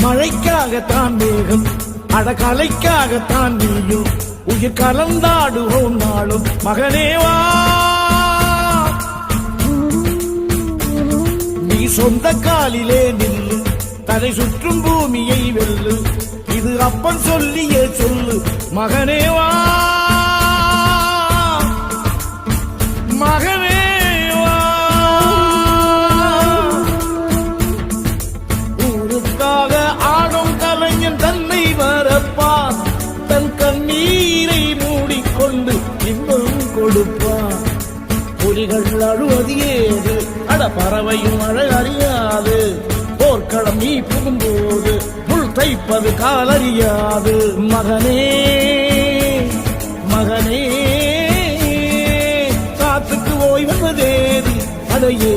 மழைக்காகத்தான் மேகம் அடகலைக்காகத்தான் நீயும் உயிர் கலந்தாடுவோம் நாளும் மகனேவா. நீ சொந்த காலிலே நில்லு தலை சுற்றும் பூமியை வெல்லு இது அப்பன் சொல்லியே சொல்லு மகனேவா மகனேவா. ஊருக்காக ஆடும் கலைஞன் தன்னை வரப்பான் தன் கண்ணீரை மூடிக்கொண்டு இன்பம் கொடுப்பான். புலிகள் அழுவது ஏது அட பறவையும் அழ அறியாது போர்க்களம் நீ புகும்போது முள் தைப்பது காலறியாது மகனே மகனே காத்துக்கு ஓய்வதேதி அதையே